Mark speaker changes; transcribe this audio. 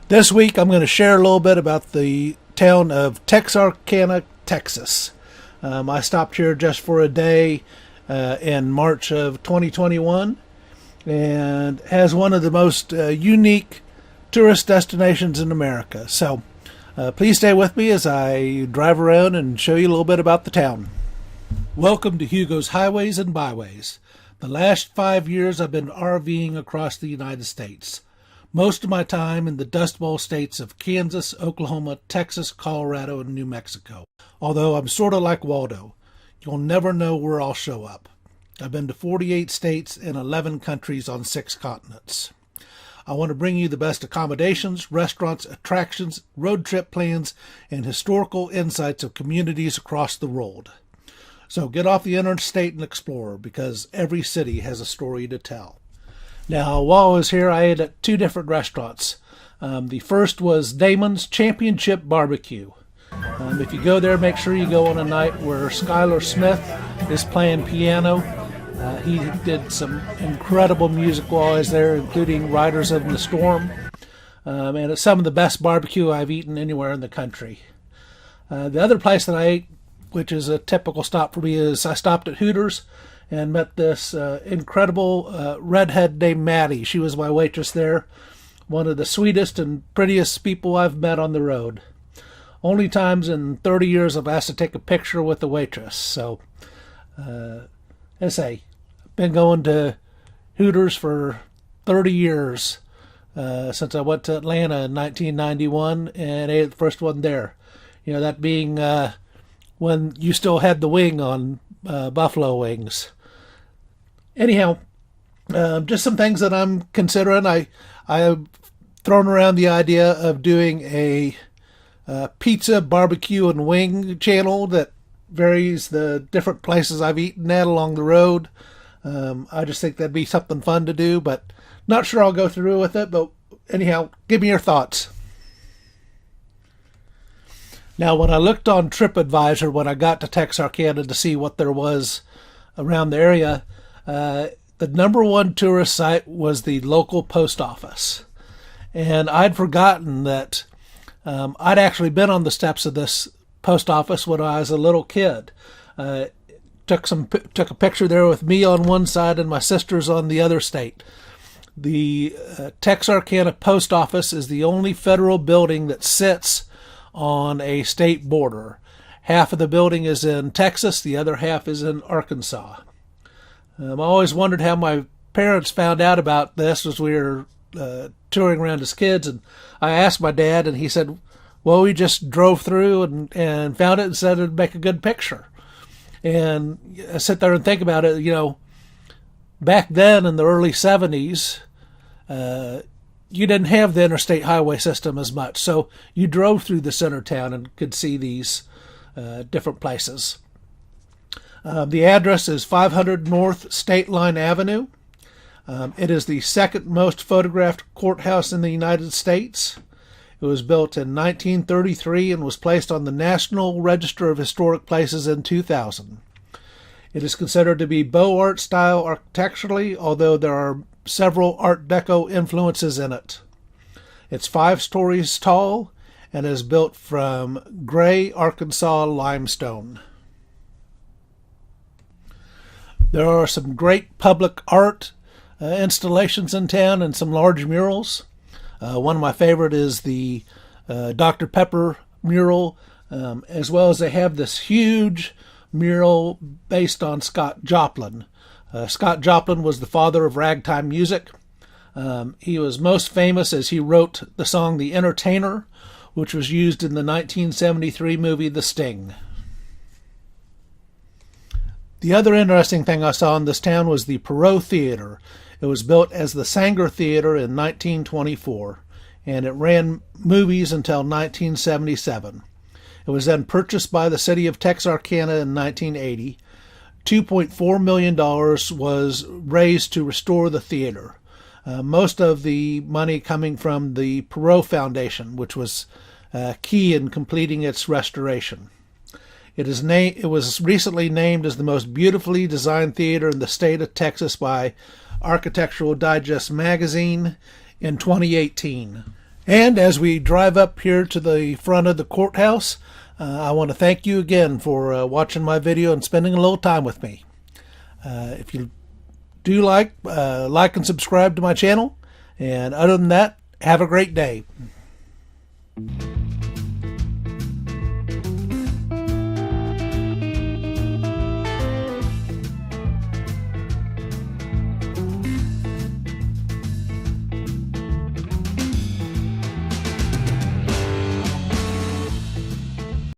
Speaker 1: This week I'm going to share a little bit about the town of Texarkana, Texas. I stopped here just for a day in March of 2021 and has one of the most unique tourist destinations in America. So please stay with me as I drive around and show you a little bit about the town. Welcome to Hugo's Highways and Byways. The last 5 years I've been RVing across the United States. Most of my time in the Dust Bowl states of Kansas, Oklahoma, Texas, Colorado, and New Mexico. Although I'm sort of like Waldo. You'll never know where I'll show up. I've been to 48 states and 11 countries on 6 continents. I want to bring you the best accommodations, restaurants, attractions, road trip plans, and historical insights of communities across the world. So get off the interstate and explore, because every city has a story to tell. Now, while I was here, I ate at 2 different restaurants. The first was Damon's Championship Barbecue. If you go there, make sure you go on a night where Skylar Smith is playing piano. He did some incredible music while I was there, including Riders of the Storm. And it's some of the best barbecue I've eaten anywhere in the country. The other place that I ate, which is a typical stop for me, is I stopped at Hooters and met this incredible redhead named Maddie. She was my waitress there. One of the sweetest and prettiest people I've met on the road. Only times in 30 years I've asked to take a picture with the waitress. So, as I say, I've been going to Hooters for 30 years since I went to Atlanta in 1991 and ate the first one there. You know, that being when you still had the wing on buffalo wings. Anyhow, just some things that I'm considering. I have thrown around the idea of doing a pizza, barbecue, and wing channel that varies the different places I've eaten at along the road. I just think that'd be something fun to do, but not sure I'll go through with it. But anyhow, give me your thoughts. Now, when I looked on TripAdvisor when I got to Texarkana to see what there was around the area, the number one tourist site was the local post office. And I'd forgotten that I'd actually been on the steps of this post office when I was a little kid. Took a picture there with me on one side and my sisters on the other state. The Texarkana post office is the only federal building that sits on a state border. Half of the building is in Texas, the other half is in Arkansas. I always wondered how my parents found out about this as we were touring around as kids, and I asked my dad, and he said, well, we just drove through and found it and said it'd make a good picture. And I sit there and think about it, you know, back then in the early 70s, you didn't have the interstate highway system as much, so you drove through the center town and could see these different places. The address is 500 North State Line Avenue. It is the second most photographed courthouse in the United States. It was built in 1933 and was placed on the National Register of Historic Places in 2000. It is considered to be Beaux Art style architecturally, although there are several Art Deco influences in it. It's 5 stories tall and is built from gray Arkansas limestone. There are some great public art installations in town and some large murals. One of my favorite is the Dr. Pepper mural, as well as they have this huge mural based on Scott Joplin. Scott Joplin was the father of ragtime music. He was most famous as he wrote the song The Entertainer, which was used in the 1973 movie The Sting. The other interesting thing I saw in this town was the Perot Theater. It was built as the Sanger Theater in 1924, and it ran movies until 1977. It was then purchased by the city of Texarkana in 1980. $2.4 million was raised to restore the theater. Most of the money coming from the Perot Foundation, which was key in completing its restoration. It was recently named as the most beautifully designed theater in the state of Texas by Architectural Digest magazine in 2018. And as we drive up here to the front of the courthouse, I want to thank you again for watching my video and spending a little time with me. If you do like and subscribe to my channel. And other than that, have a great day.